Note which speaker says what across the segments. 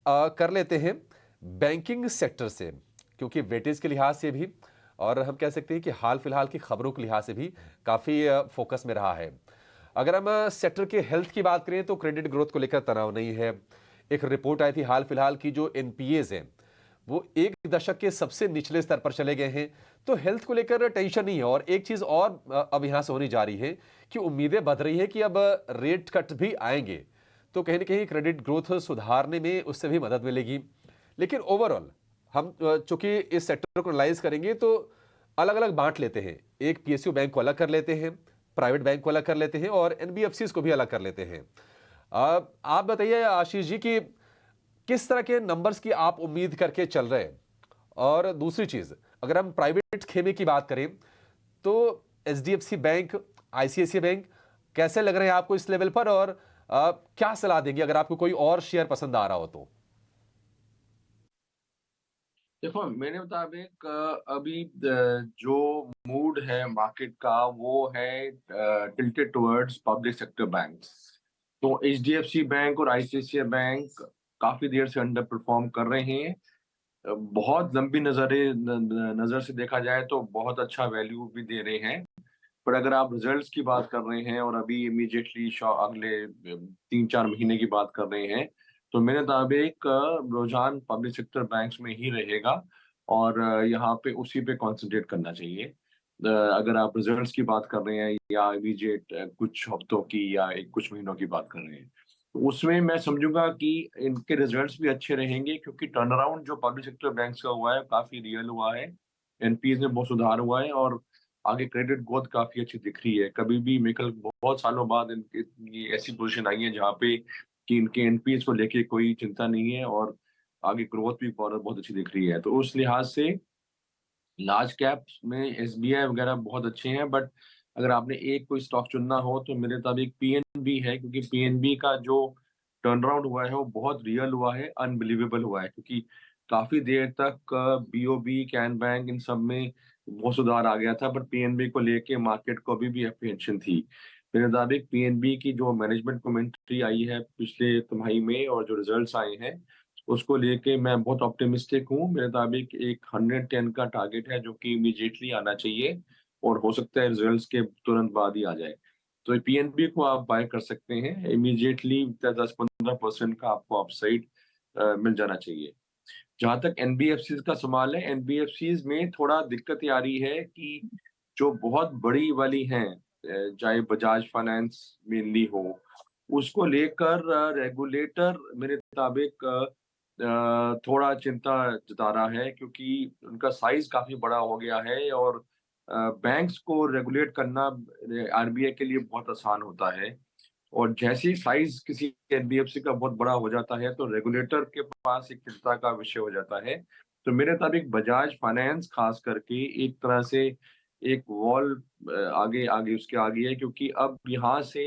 Speaker 1: कर लेते हैं बैंकिंग सेक्टर से, क्योंकि वेटेज के लिहाज से भी और हम कह सकते हैं कि हाल फिलहाल की खबरों के लिहाज से भी काफ़ी फोकस में रहा है। अगर हम सेक्टर के हेल्थ की बात करें तो क्रेडिट ग्रोथ को लेकर तनाव नहीं है। एक रिपोर्ट आई थी हाल फिलहाल की, जो एनपीएज हैं वो एक दशक के सबसे निचले स्तर पर चले गए हैं। तो हेल्थ को लेकर टेंशन नहीं है। और एक चीज और अब यहां से होने जा रही है कि उम्मीदें बढ़ रही है कि अब रेट कट भी आएंगे, तो कहीं ना कहीं क्रेडिट ग्रोथ सुधारने में उससे भी मदद मिलेगी। लेकिन ओवरऑल हम चूंकि इस सेक्टर को एनालाइज करेंगे तो अलग अलग बांट लेते हैं। एक पीएसयू बैंक को अलग कर लेते हैं, प्राइवेट बैंक को अलग कर लेते हैं और एनबीएफसी को भी अलग कर लेते हैं। आप बताइए आशीष जी कि किस तरह के नंबर्स की आप उम्मीद करके चल रहे हैं। और दूसरी चीज, अगर हम प्राइवेट खेमे की बात करें तो एचडीएफसी बैंक, आईसीआईसीआई बैंक कैसे लग रहे हैं आपको इस लेवल पर, और क्या सलाह देंगे अगर आपको कोई और शेयर पसंद आ रहा हो तो?
Speaker 2: देखो, मेरे मुताबिक अभी जो मूड है मार्केट का वो है tilted towards public sector banks. तो एचडीएफसी बैंक और आईसीआईसीआई बैंक काफी देर से अंडर परफॉर्म कर रहे हैं। बहुत लंबी नजर से देखा जाए तो बहुत अच्छा वैल्यू भी दे रहे हैं। पर अगर आप रिजल्ट्स की बात कर रहे हैं और अभी इमीडिएटली अगले 3-4 महीने की बात कर रहे हैं, तो मेरे मुताबिक रुझान पब्लिक सेक्टर बैंक्स में ही रहेगा और यहाँ पे उसी पे कंसंट्रेट करना चाहिए। अगर आप रिजल्ट्स की बात कर रहे हैं या इमीडिएट कुछ हफ्तों की या कुछ महीनों की बात कर रहे हैं, तो उसमें मैं समझूंगा कि इनके रिजल्ट्स भी अच्छे रहेंगे क्योंकि टर्न अराउंड जो पब्लिक सेक्टर बैंक्स का हुआ है काफी रियल हुआ है। एनपीएस में बहुत सुधार हुआ है और आगे क्रेडिट ग्रोथ काफ़ी अच्छी दिख रही है। कभी भी मेरे ख्याल बहुत सालों बाद इनकी ये ऐसी पोज़ीशन आई है जहाँ पे कि इनके एनपीएस को लेके कोई चिंता नहीं है और आगे ग्रोथ भी बहुत बहुत अच्छी दिख रही है। तो उस लिहाज से लार्ज कैप्स में एसबीआई वगैरह बहुत अच्छे हैं, बट अगर आपने एक कोई स्टॉक चुनना हो तो मेरे मुताबिक पीएनबी है क्योंकि पीएनबी का जो टर्न अराउंड हुआ है वो बहुत रियल हुआ है, अनबिलीवेबल हुआ है क्योंकि काफ़ी देर तक बीओबी, कैन बैंक इन सब में बहुत सुधार आ गया था, बट पीएनबी को लेके मार्केट को अभी भी अप्रीहेंशन थी। मेरे मुताबिक पीएनबी की जो मैनेजमेंट कमेंट्री आई है पिछले तिमाही में और जो रिजल्ट्स आए हैं उसको लेके मैं बहुत ऑप्टिमिस्टिक हूँ। मेरे मुताबिक एक 110 का टारगेट है जो कि इमीडिएटली आना चाहिए और हो सकता है रिजल्ट्स के तुरंत बाद ही आ जाए। तो पीएनबी को आप बाय कर सकते हैं इमीडिएटली 10-15% का आपको अपसाइड मिल जाना चाहिए। जहाँ तक एनबीएफसीज़ का सवाल है, एनबीएफसीज़ में थोड़ा दिक्कत ये आ रही है कि जो बहुत बड़ी वाली हैं चाहे बजाज फाइनेंस मेनली हो, उसको लेकर रेगुलेटर मेरे मुताबिक थोड़ा चिंता जता रहा है क्योंकि उनका साइज़ काफ़ी बड़ा हो गया है और बैंक्स को रेगुलेट करना आरबीआई के लिए बहुत आसान होता है। और जैसे ही साइज़ किसी एनबीएफसी का बहुत बड़ा हो जाता है, तो रेगुलेटर के पास एक चिंता का विषय हो जाता है। तो मेरे मुताबिक बजाज फाइनेंस ख़ास करके एक तरह से एक वॉल आगे आगे उसके आगे है क्योंकि अब यहाँ से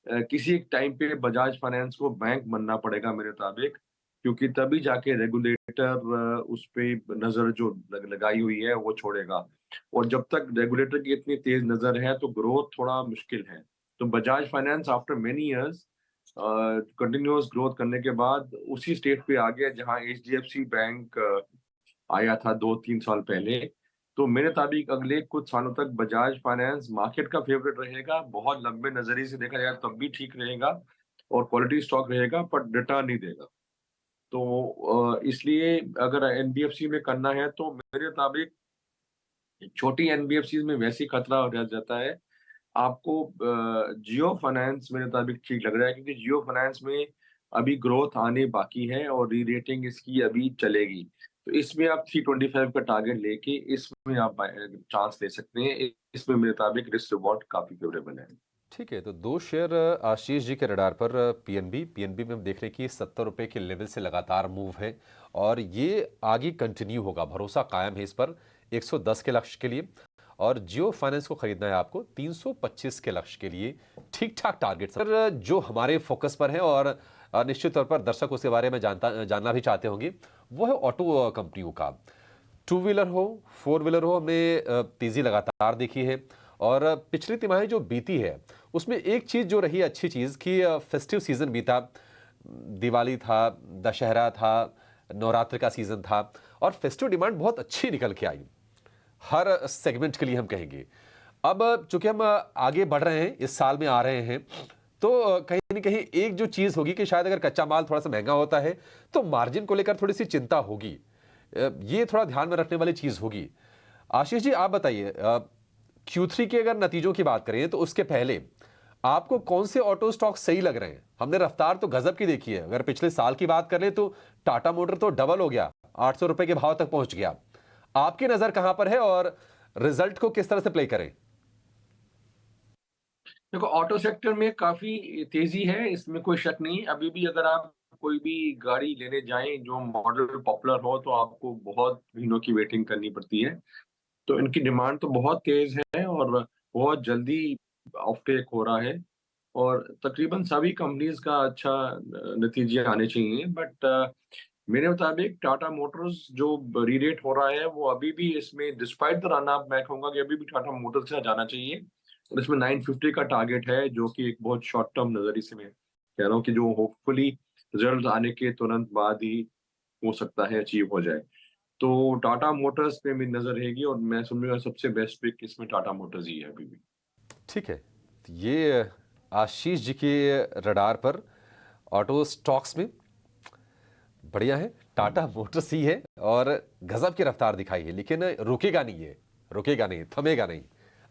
Speaker 2: किसी एक टाइम पे बजाज फाइनेंस को बैंक बनना पड़ेगा मेरे मुताबिक, क्योंकि तभी जाके रेगुलेटर उस पे नज़र जो लगाई हुई है वो छोड़ेगा। और जब तक रेगुलेटर की इतनी तेज़ नज़र है तो ग्रोथ थोड़ा मुश्किल है। तो Bajaj finance after many years continuous growth करने के बाद उसी स्टेट पे आ गया जहाँ एचडीएफसी बैंक आया था 2-3 साल पहले। तो मेरे मुताबिक अगले कुछ सालों तक बजाज फाइनेंस मार्केट का फेवरेट रहेगा, बहुत लंबे नज़रिए से देखा जाए तब भी ठीक रहेगा और क्वालिटी स्टॉक रहेगा पर रिटर्न नहीं देगा। तो इसलिए अगर एनबीएफसी में करना है तो मेरे मुताबिक छोटी एनबीएफसीज़ में वैसे ही खतरा रह जाता है। आपको जियो फाइनेंस मेरे मुताबिक ठीक लग रहा है क्योंकि जियो फाइनेंस में अभी ग्रोथ आने बाकी है और री-रेटिंग इसकी अभी चलेगी। तो इसमें आप 325 का टारगेट लेके इसमें आप चांस ले सकते हैं। इसमें मेरे मुताबिक रिस्क रिवॉर्ड काफ़ी फेवरेबल है।
Speaker 1: ठीक है, तो दो शेयर आशीष जी के रडार पर। पीएनबी पीएनबी में हम देख रहे हैं कि 70 रुपए के लेवल से लगातार मूव है और ये आगे कंटिन्यू होगा, भरोसा कायम है इस पर 110 के लक्ष्य के लिए। और जियो फाइनेंस को खरीदना है आपको 325 के लक्ष्य के लिए। ठीक ठाक टारगेट सर जो हमारे फोकस पर है और निश्चित तौर पर दर्शक उसके बारे में जानना भी चाहते होंगे, वो है ऑटो कंपनियों का। टू व्हीलर हो, फोर व्हीलर हो, हमने तेजी लगातार देखी है। और पिछली तिमाही जो बीती है उसमें एक चीज जो रही अच्छी चीज कि फेस्टिव सीजन बीता, दिवाली था, दशहरा था, नवरात्र का सीजन था और फेस्टिव डिमांड बहुत अच्छी निकल के आई, हर सेगमेंट के लिए हम कहेंगे। अब चूंकि हम आगे बढ़ रहे हैं, इस साल में आ रहे हैं, तो कहीं न कहीं एक जो चीज़ होगी कि शायद अगर कच्चा माल थोड़ा-सा महँगा होता है, तो मार्जिन को लेकर थोड़ी-सी चिंता होगी। ये थोड़ा ध्यान में रखने वाली चीज़ होगी। आशीष जी, आप बताइए, Q3 के अगर नतीजों की बात करें, तो उसके पहले आपको कौन से ऑटो स्टॉक सही लग रहे हैं? हमने रफ्तार तो गज़ब की देखी है। अगर पिछले साल की बात करें, तो टाटा मोटर तो डबल हो गया, ₹800 के भाव तक पहुँच गया। आपकी नज़र कहाँ पर है और रिज़ल्ट को किस तरह से प्ले करें?
Speaker 2: देखो, ऑटो सेक्टर में काफ़ी तेज़ी है, इसमें कोई शक नहीं। अभी भी अगर आप कोई भी गाड़ी लेने जाएँ जो मॉडल पॉपुलर हो, तो आपको बहुत महीनों की वेटिंग करनी पड़ती है। तो इनकी डिमांड तो बहुत तेज़ है और बहुत जल्दी ऑफटेक हो रहा है और तकरीबन सभी कंपनीज़ का अच्छा नतीजे आने चाहिए। बट मेरे मुताबिक टाटा मोटर्स जो री-रेट हो रहा है, वो अभी भी इसमें डिस्पाइट द रन अप मैं कहूँगा कि अभी भी टाटा मोटर्स के साथ जाना चाहिए और इसमें 950 का टारगेट है, जो कि एक बहुत शॉर्ट टर्म नज़रिए से मैं कह रहा हूँ कि जो होपफुली रिजल्ट आने के तुरंत बाद ही हो सकता है अचीव हो जाए। तो टाटा मोटर्स पे मेरी नज़र रहेगी और मैं समझूँगा सबसे बेस्ट पिक इसमें टाटा मोटर्स ही है अभी भी।
Speaker 1: ठीक है। तो ये आशीष जी के रडार पर ऑटो स्टॉक्स में बढ़िया है, टाटा मोटर्स ही है और गजब की रफ्तार दिखाई है, लेकिन रुकेगा नहीं, ये रुकेगा नहीं, थमेगा नहीं,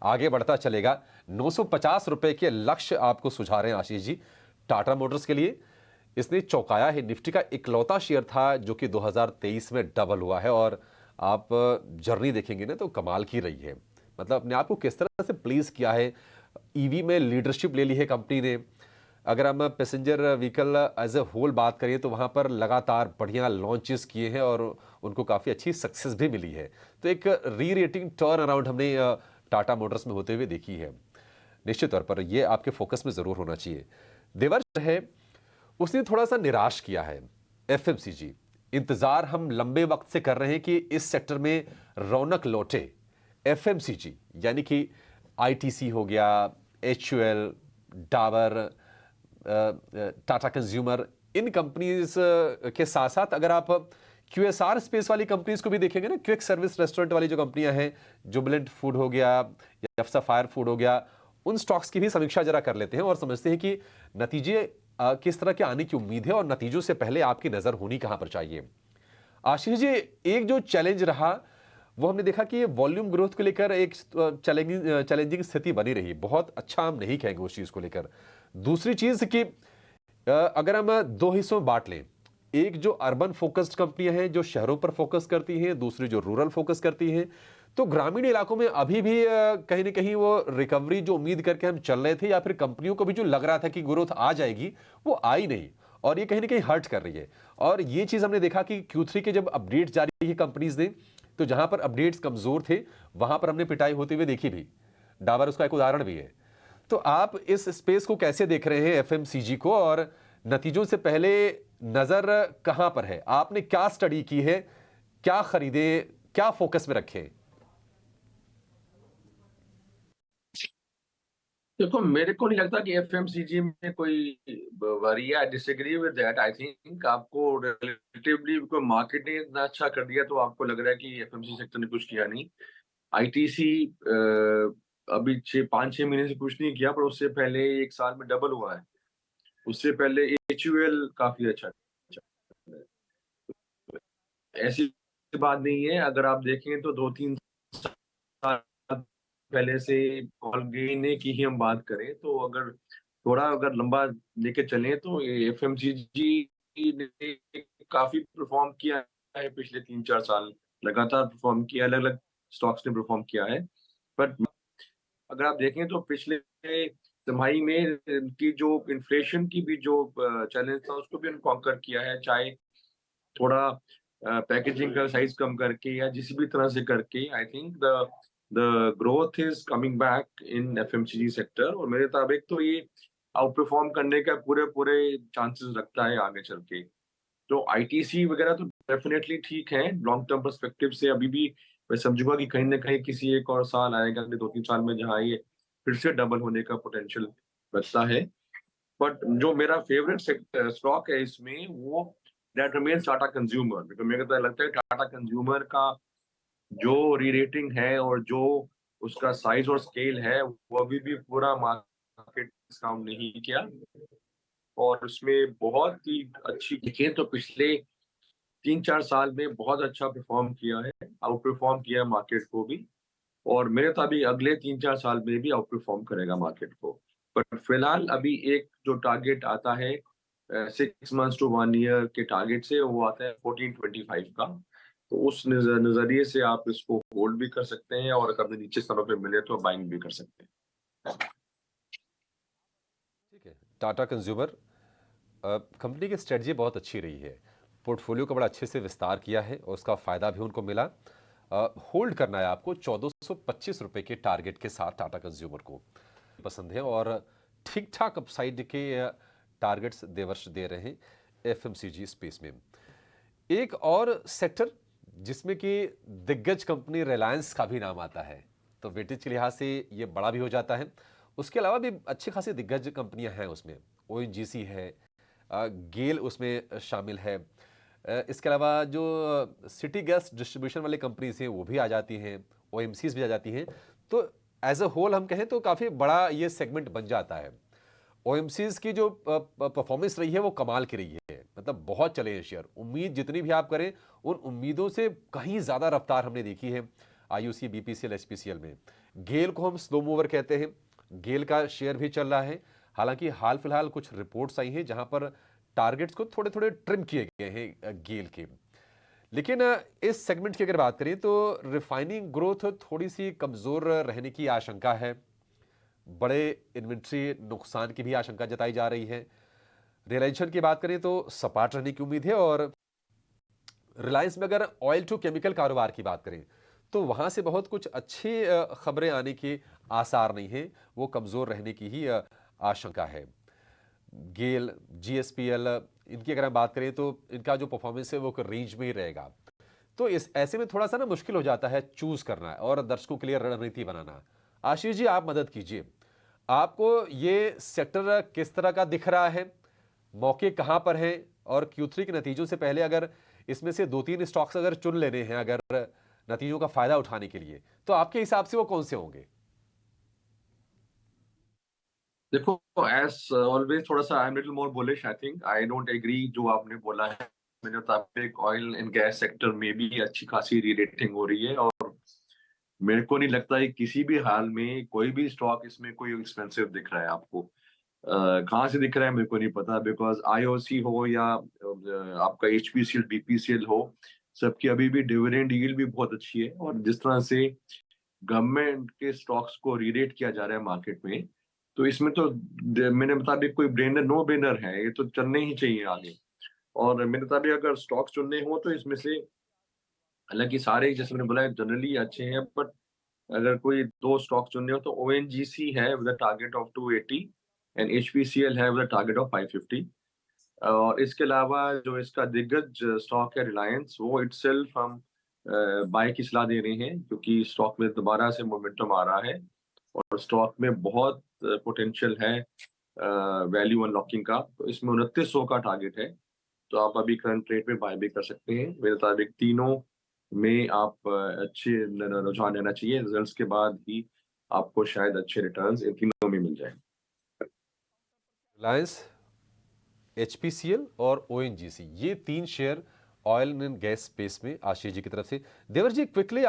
Speaker 1: आगे बढ़ता चलेगा। ₹950 के लक्ष्य आपको सुझा रहे हैं आशीष जी टाटा मोटर्स के लिए। इसने चौंकाया है, निफ्टी का इकलौता शेयर था जो कि 2023 में डबल हुआ है और आप जर्नी देखेंगे ना, तो कमाल की रही है। मतलब अपने आप को किस तरह से प्लेस किया है, ईवी में लीडरशिप ले ली है कंपनी ने। अगर हम passenger vehicle as a whole बात करें, तो वहाँ पर लगातार बढ़िया लॉन्चेस किए हैं और उनको काफ़ी अच्छी सक्सेस भी मिली है। तो एक री रेटिंग टर्न अराउंड हमने टाटा मोटर्स में होते हुए देखी है। निश्चित तौर पर ये आपके फोकस में ज़रूर होना चाहिए। देवर्ष है, उसने थोड़ा सा निराश किया है। एफएमसीजी, इंतजार हम लंबे वक्त से कर रहे हैं कि इस सेक्टर में रौनक लौटे। एफएमसीजी यानी कि आईटीसी हो गया, एचयूएल, डाबर, टाटा कंज्यूमर, इन कंपनीज के साथ साथ अगर आप क्यूएसआर स्पेस वाली कंपनीज को भी देखेंगे ना, क्विक सर्विस रेस्टोरेंट वाली जो कंपनियां हैं, जुबिलेंट फूड हो गया या सफायर फूड हो गया, उन स्टॉक्स की भी समीक्षा जरा कर लेते हैं और समझते हैं कि नतीजे किस तरह के आने की उम्मीद है और नतीजों से पहले आपकी नजर होनी कहां पर चाहिए। आशीष जी, एक जो चैलेंज रहा, वो हमने देखा कि वॉल्यूम ग्रोथ को लेकर एक चैलेंजिंग स्थिति बनी रही। बहुत अच्छा हम नहीं कहेंगे उस चीज को लेकर। दूसरी चीज कि अगर हम दो हिस्सों में बांट लें, एक जो अर्बन फोकस्ड कंपनियां हैं जो शहरों पर फोकस करती हैं, दूसरी जो रूरल फोकस करती हैं, तो ग्रामीण इलाकों में अभी भी कहीं ना कहीं वो रिकवरी जो उम्मीद करके हम चल रहे थे या फिर कंपनियों को भी जो लग रहा था कि ग्रोथ आ जाएगी, वो आई नहीं और ये कहीं ना कहीं हर्ट कर रही है। और ये चीज हमने देखा कि Q3 के जब अपडेट जारी की कंपनीज ने, तो जहां पर अपडेट्स कमजोर थे, वहां पर हमने पिटाई होते हुए देखी भी। डाबर उसका एक उदाहरण भी है। तो आप इस स्पेस को कैसे देख रहे हैं, एफएमसीजी को, और नतीजों से पहले नजर कहां पर है? आपने क्या स्टडी की है, क्या खरीदे, क्या फोकस में रखे?
Speaker 2: देखो, मेरे को नहीं लगता कि एफएमसीजी में कोई वरी है। I disagree with that. I think आपको रिलेटिवली कोई मार्केट ने इतना अच्छा कर दिया तो आपको लग रहा है कि एफएमसीजी सेक्टर ने कुछ किया नहीं। आईटीसी अभी 5-6 महीने से कुछ नहीं किया, पर उससे पहले 1 साल में डबल हुआ है। उससे पहले एचयूएल काफ़ी अच्छा चल रहा है। ऐसी बात नहीं है, अगर आप देखें तो 2-3 साल पहले से कॉलगेट की ही हम बात करें, तो अगर लंबा लेके चलें तो एफएमसीजी ने काफ़ी परफ़ॉर्म किया है पिछले 3-4 साल, लगातार परफ़ॉर्म किया, अलग-अलग स्टॉक्स ने परफ़ॉर्म किया है। बट अगर आप देखें तो पिछले तिमाही में इनकी जो इन्फ्लेशन की भी जो चैलेंज था, उसको भी उन्होंने कॉन्कर किया है, चाहे थोड़ा पैकेजिंग का साइज़ कम करके या जिस भी तरह से करके। I think the the growth is coming back in FMCG sector और मेरे मुताबिक तो ये आउट परफॉर्म करने का पूरे-पूरे चांसेस रखता है आगे चल के। तो आईटीसी वगैरह तो डेफिनेटली ठीक है, लॉन्ग टर्म पर्सपेक्टिव से अभी भी मैं समझूँगा कि कहीं न कहीं किसी एक और साल आएगा, अगले 2-3 साल में, जहाँ ये फिर से डबल होने का पोटेंशियल बचता है। बट जो मेरा फेवरेट स्टॉक है इसमें वो that remains Tata consumer, because मेरे को तो लगता है टाटा कंज्यूमर का जो री रेटिंग है और जो उसका साइज और स्केल है वो अभी भी पूरा मार्केट डिस्काउंट नहीं किया, और उसमें बहुत ही अच्छी देखें तो पिछले 3-4 साल में बहुत अच्छा परफॉर्म किया है, आउट परफॉर्म किया है मार्केट को भी, और मेरे मुताबिक अगले 3-4 साल में भी आउट परफॉर्म करेगा मार्केट को। बट फिलहाल अभी एक जो टारगेट आता है 6 मंथ्स टू 1 ईयर के टारगेट से, वो आता है 1425 का। तो उस नजरिए से आप इसको होल्ड भी कर सकते हैं, और कभी नीचे स्थानों पे मिले तो बाइंग भी कर सकते हैं।
Speaker 1: ठीक है, टाटा कंज्यूमर कंपनी की स्ट्रेटजी बहुत अच्छी रही है, पोर्टफोलियो का बड़ा अच्छे से विस्तार किया है और उसका फ़ायदा भी उनको मिला। होल्ड करना है आपको 1425 रुपये के टारगेट के साथ टाटा कंज्यूमर को पसंद है, और ठीक ठाक अपसाइड के टारगेट्स देवर्ष दे रहे हैं एफएमसीजी स्पेस में। एक और सेक्टर जिसमें कि दिग्गज कंपनी रिलायंस का भी नाम आता है, तो वेटेज के लिहाज से ये बड़ा भी हो जाता है। उसके अलावा भी अच्छी खासी दिग्गज कंपनियां हैं उसमें, ओएनजीसी है, गेल उसमें शामिल है। इसके अलावा जो सिटी गैस डिस्ट्रीब्यूशन वाली कंपनीज हैं वो भी आ जाती हैं, ओएमसीज भी आ जाती हैं। तो एज अ होल हम कहें तो काफ़ी बड़ा ये सेगमेंट बन जाता है। ओएमसीज की जो परफॉर्मेंस रही है वो कमाल की रही है, मतलब बहुत चले हैं शेयर, उम्मीद जितनी भी आप करें उन उम्मीदों से कहीं ज़्यादा रफ्तार हमने देखी है आईयूसी, बीपीसीएल, एचपीसीएल में। गेल को हम स्लो मूवर कहते हैं, गेल का शेयर भी चल रहा है। हालांकि हाल फिलहाल कुछ रिपोर्ट्स आई हैं जहां पर टारगेट्स को थोड़े थोड़े ट्रिम किए गए हैं गेल के। लेकिन इस सेगमेंट की अगर बात करें तो रिफाइनिंग ग्रोथ थोड़ी सी कमज़ोर रहने की आशंका है, बड़े इन्वेंट्री नुकसान की भी आशंका जताई जा रही है। रियलाइजेशन की बात करें तो सपाट रहने की उम्मीद है, और रिलायंस में अगर ऑयल टू केमिकल कारोबार की बात करें तो वहां से बहुत कुछ अच्छी खबरें आने के आसार नहीं है, वो कमज़ोर रहने की ही आशंका है। गेल, जीएसपीएल, इनकी अगर हम बात करें तो इनका जो परफॉर्मेंस है वो एक रेंज में ही रहेगा। तो इस ऐसे में थोड़ा सा ना मुश्किल हो जाता है चूज करना और दर्शकों के लिए रणनीति बनाना। आशीष जी, आप मदद कीजिए, आपको ये सेक्टर किस तरह का दिख रहा है, मौके कहां पर हैं, और Q3 के नतीजों से पहले अगर इसमें से 2-3 स्टॉक्स अगर चुन लेने हैं अगर नतीजों का फायदा उठाने के लिए, तो आपके हिसाब से वो कौन से होंगे?
Speaker 2: देखो, एज ऑलवेज थोड़ा सा I am little more bullish, I think I don't agree जो आपने बोला है। मेरे मुताबिक ऑयल एंड गैस सेक्टर में भी अच्छी खासी री रेटिंग हो रही है, और मेरे को नहीं लगता है किसी भी हाल में कोई भी स्टॉक इसमें कोई एक्सपेंसिव दिख रहा है आपको। कहाँ से दिख रहा है मेरे को नहीं पता, बिकॉज आईओसी हो या आपका एचपीसीएल, बीपीसीएल हो, सबकी अभी भी डिविडेंड यील्ड भी बहुत अच्छी है, और जिस तरह से गवर्नमेंट के स्टॉक्स को रीरेट किया जा रहा है मार्केट में, तो इसमें तो मेरे मुताबिक कोई ब्रेनर नो ब्रेनर है, ये तो चलने ही चाहिए आगे। और मेरे मुताबिक अगर स्टॉक्स चुनने हो तो इसमें से, हालांकि सारे जैसे मैंने बोला जनरली अच्छे हैं, बट अगर कोई दो स्टॉक चुनने हो तो ओएनजीसी है with target of 280 and HPCL है विद टारगेट ऑफ 550। और इसके अलावा जो इसका दिग्गज स्टॉक है रिलायंस, वो इटसेल्फ हम बाय की सलाह दे रहे हैं, क्योंकि स्टॉक में दोबारा से मोमेंटम आ रहा है, और स्टॉक में बहुत पोटेंशियल है वैल्यू अनलॉकिंग का। तो इसमें 2900 का टारगेट है, तो आप अभी करंट रेट में बाय भी कर सकते हैं। मेरे मुताबिक तीनों में आप अच्छे रुझान लेना चाहिए, रिजल्ट्स के बाद ही आपको शायद अच्छे रिटर्न्स इन तीनों में मिल जाए।
Speaker 1: रिलायंस, एचपीसीएल और ओएनजीसी, ये 3 share oil and gas space में आशीष जी की तरफ से। देवर जी, क्विकली